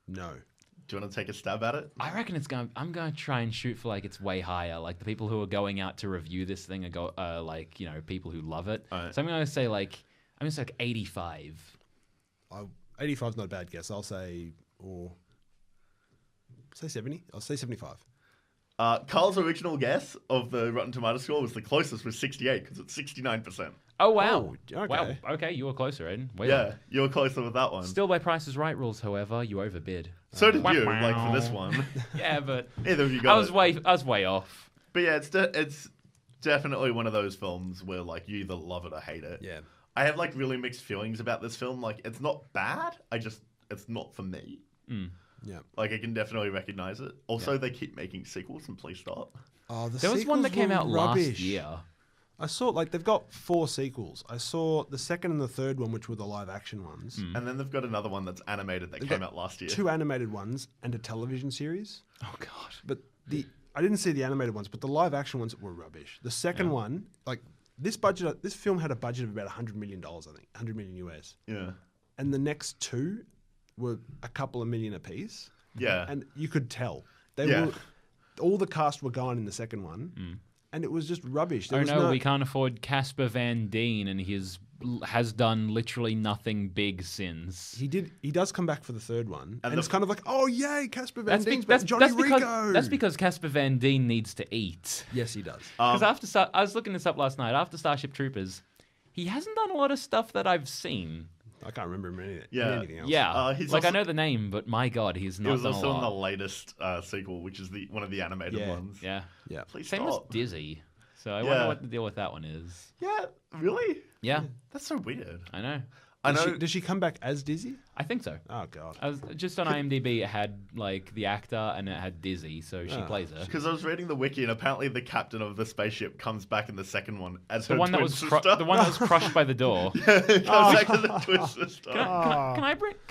No. Do you want to take a stab at it? I reckon I'm gonna try and shoot for like it's way higher. Like the people who are going out to review this thing are like people who love it. Right. So I'm gonna say like 85. 85 is not a bad guess. I'll say 70. I'll say 75. Carl's original guess of the Rotten Tomato score was the closest, was 68 because it's 69%. Oh wow! Oh, okay. Wow. Okay, you were closer, Aidan. Way Yeah, up. you were closer with that one. Still by Price is Right rules, however, you overbid. So did you, Wow. like for this one. Yeah, but Neither of you got it. I was way off. But yeah, it's definitely one of those films where like you either love it or hate it. Yeah. I have like really mixed feelings about this film. Like it's not bad. It's not for me. Yeah. Like I can definitely recognize it. Also, they keep making sequels, and please stop. Oh, There was one that came out last year. I saw like they've got 4 sequels. I saw the second and the third one, which were the live action ones. And then they've got another one that's animated that came out last year. 2 animated ones and a television series. Oh god. But I didn't see the animated ones, but the live action ones were rubbish. The second one, like this film had a budget of about $100 million, I think, 100 million US. Yeah. And the next 2 were a couple of million apiece. Yeah. And you could tell all the cast were gone in the second one, and it was just rubbish. There was we can't afford Casper Van Dien, and he has done literally nothing big since. He does come back for the third one, and the- it's kind of like, oh yay, Casper Van Dien's back. Johnny Rico. That's because Casper Van Dien needs to eat. Yes, he does. Because I was looking this up last night. After Starship Troopers, he hasn't done a lot of stuff that I've seen. I can't remember him in anything else. Yeah, he's like also- I know the name, but my god, he's It not was done a also in the lot. latest sequel, which is one of the animated ones. Yeah, Yeah. Please same as stop. Dizzy. So I Yeah. wonder what the deal with that one is. Yeah, really? Yeah, That's so weird. I know. I know. Does she come back as Dizzy? I think so. Oh god. I was just on IMDb. It had like the actor and it had Dizzy, so she plays her. Because I was reading the wiki, and apparently the captain of the spaceship comes back in the second one as her The one that twin was sister. the one that was crushed by the door. Comes back as a twin sister. Can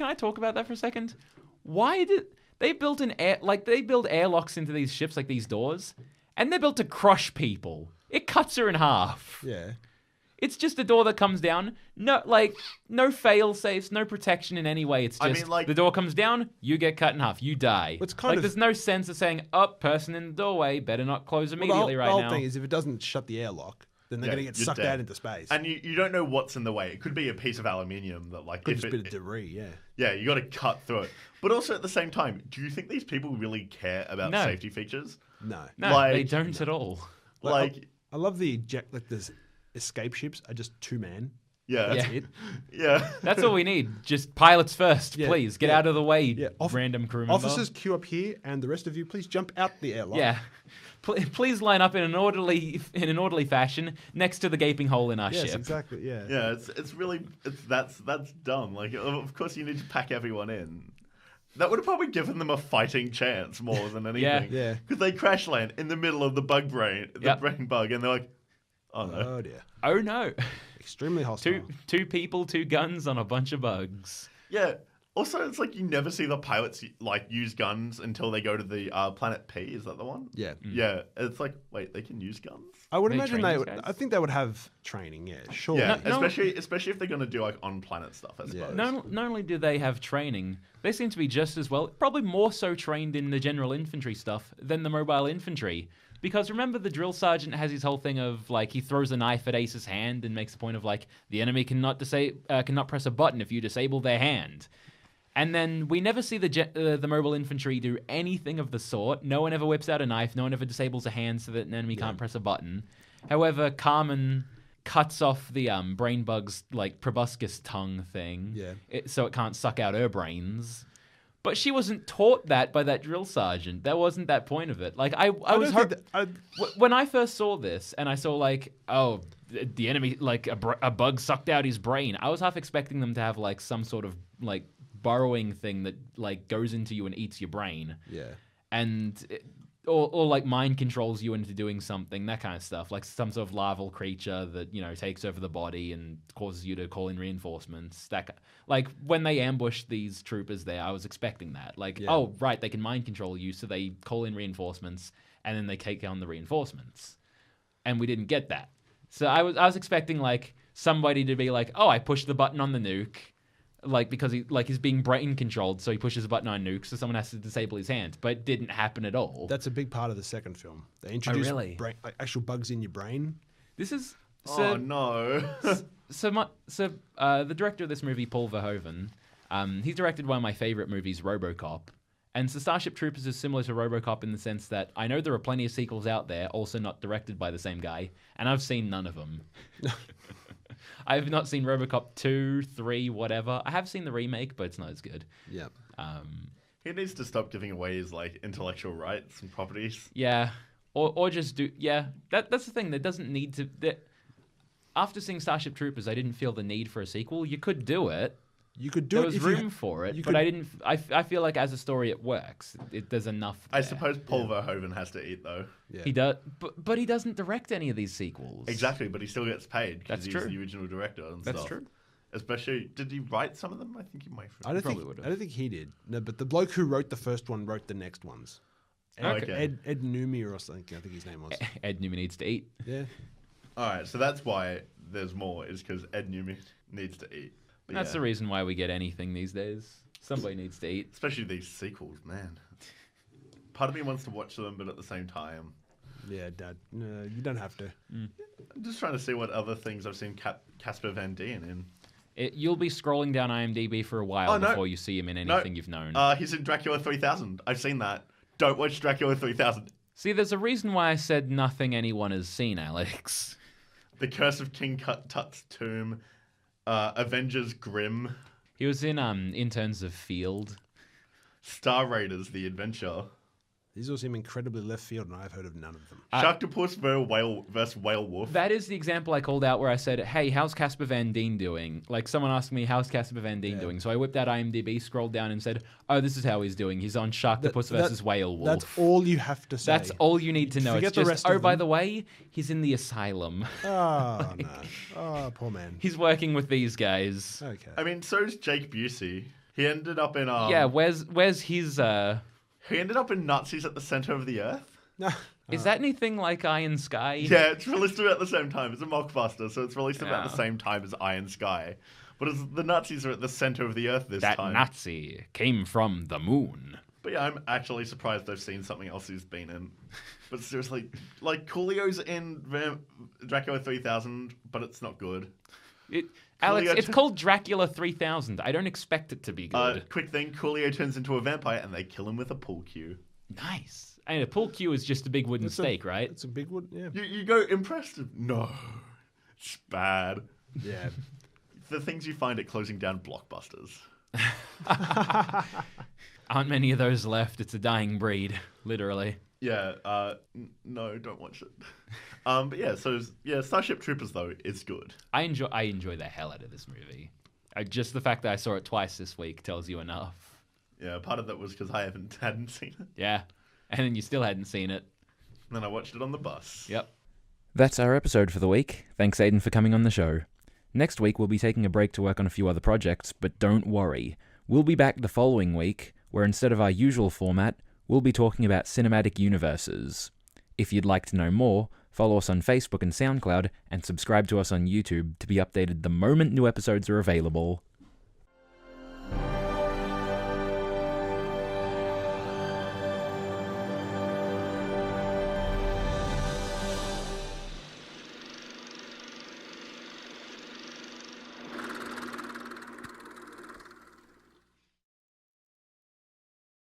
I talk about that for a second? Why did they build they build airlocks into these ships, like these doors, and they're built to crush people. It cuts her in half. Yeah. It's just a door that comes down. No fail safes, no protection in any way. It's just the door comes down, you get cut in half, you die. It's kind of- there's no sense of saying, person in the doorway, better not close Well, immediately the right whole now. thing is, if it doesn't shut the airlock, then they're Yeah, going to get you're sucked dead. out into space. And you don't know what's in the way. It could be a piece of aluminium that like Could if just be a debris, yeah. yeah, you got to cut through it. But also at the same time, do you think these people really care about No. safety features? No. No, like- they don't at all. Like, I love the escape ships are just 2-man. yeah, That's Yeah. it. yeah. That's all we need. Just pilots first, Yeah, please. Get yeah. out of the way, Yeah. random crew member. Officers queue up here, and the rest of you, please jump out the airlock. Yeah. Please line up in an orderly fashion next to the gaping hole in our Yes, ship. exactly. Yeah. Yeah, it's really that's dumb. Like, of course you need to pack everyone in. That would have probably given them a fighting chance more than anything. Yeah. Because they crash land in the middle of the brain bug, and they're like, oh no. Oh dear. Oh no. Extremely hostile. Two people, 2 guns on a bunch of bugs. Yeah. Also, it's like you never see the pilots like use guns until they go to the planet P. Is that the one? Yeah. Yeah. It's like, wait, they can use guns? I would They imagine train they these would. guys? I think they would have training. Yeah. Sure. Yeah. No. Especially if they're going to do like on planet stuff. I suppose. Not only do they have training, they seem to be just as well, probably more so trained in the general infantry stuff than the mobile infantry. Because remember, the drill sergeant has his whole thing of like he throws a knife at Ace's hand and makes the point of like the enemy cannot press a button if you disable their hand. And then we never see the mobile infantry do anything of the sort. No one ever whips out a knife. No one ever disables a hand so that an enemy can't press a button. However, Carmen cuts off the brain bug's like proboscis tongue thing, so it can't suck out her brains. But she wasn't taught that by that drill sergeant. That wasn't that point of it. Like I was when I first saw this and I saw like, oh, the enemy like a bug sucked out his brain. I was half expecting them to have like some sort of like burrowing thing that like goes into you and eats your brain. Yeah. And or like mind controls you into doing something, that kind of stuff. Like some sort of larval creature that, takes over the body and causes you to call in reinforcements. Like when they ambushed these troopers there, I was expecting that. Like, oh, right, they can mind control you, so they call in reinforcements and then they take on the reinforcements. And we didn't get that. So I was expecting like somebody to be like, oh, I pushed the button on the nuke. like because he's being brain controlled, so he pushes a button on nukes, so someone has to disable his hand. But it didn't happen at all. That's a big part of the second film. They introduce really? actual bugs in your brain. This is Oh no. the director of this movie, Paul Verhoeven, he's directed one of my favorite movies, RoboCop. And so Starship Troopers is similar to RoboCop in the sense that I know there are plenty of sequels out there, also not directed by the same guy, and I've seen none of them. I've not seen RoboCop 2, 3, whatever. I have seen the remake, but it's not as good. Yeah. He needs to stop giving away his like intellectual rights and properties. Yeah. Or just do... Yeah, that's the thing. There doesn't need to... After seeing Starship Troopers, I didn't feel the need for a sequel. You could do it. You could do there it. Was if room for it, but I didn't. I feel like as a story it works. There's enough. I suppose Paul Verhoeven has to eat though. Yeah. He does, but he doesn't direct any of these sequels. Exactly, but he still gets paid because he's true. the original director and That's stuff. true. Especially, did he write some of them? I think he might. I don't Probably would've. think he did. No, but the bloke who wrote the first one wrote the next ones. Okay. Ed Numi or something. I think his name was. Ed Newman needs to eat. Yeah. All right, so that's why there's more, is because Ed Newman needs to eat. But That's the reason why we get anything these days. Somebody needs to eat. Especially these sequels, man. Part of me wants to watch them, but at the same time, Yeah, Dad. No, you don't have to. I'm just trying to see what other things I've seen Casper Van Dien in. You'll be scrolling down IMDb for a while before you see him in anything you've known. He's in Dracula 3000. I've seen that. Don't watch Dracula 3000. See, there's a reason why I said nothing anyone has seen, Alex. The Curse of King Tut's Tomb. Avengers Grimm. He was in Interns of Field. Star Raiders, The Adventure. These all seem incredibly left field, and I've heard of none of them. Sharktopus versus Whale Wolf. That is the example I called out where I said, hey, how's Casper Van Dien doing? Like, someone asked me, how's Casper Van Dien doing? So I whipped out IMDb, scrolled down, and said, oh, this is how he's doing. He's on Sharktopus versus Whale Wolf. That's all you have to say. That's all you need to know. Forget It's the just, rest of by them. the way, he's in the asylum. Oh, no. Oh, poor man. He's working with these guys. Okay. I mean, so's Jake Busey. He ended up in Yeah, where's his... He ended up in Nazis at the Center of the Earth. Is that anything like Iron Sky? Yeah, it's released about the same time. It's a mockbuster, so it's released about the same time as Iron Sky. But the Nazis are at the center of the Earth this That time. Nazi came from the moon. But yeah, I'm actually surprised I've seen something else he's been in. But seriously, like, Coolio's in Dracula 3000, but it's not good. Alex, it's called Dracula 3000. I don't expect it to be good. Quick thing, Coolio turns into a vampire and they kill him with a pool cue. Nice. And a pool cue is just a big wooden stake, right? It's a big one, yeah. You go impressed? No. It's bad. Yeah. The things you find at closing down blockbusters. Aren't many of those left. It's a dying breed, literally. Yeah, no, don't watch it. But yeah, Starship Troopers though is good. I enjoy the hell out of this movie. Just the fact that I saw it twice this week tells you enough. Yeah, part of that was because I hadn't seen it. Yeah, and then you still hadn't seen it. And then I watched it on the bus. Yep. That's our episode for the week. Thanks, Aidan, for coming on the show. Next week, we'll be taking a break to work on a few other projects, but don't worry. We'll be back the following week, where instead of our usual format, we'll be talking about cinematic universes. If you'd like to know more, follow us on Facebook and SoundCloud, and subscribe to us on YouTube to be updated the moment new episodes are available.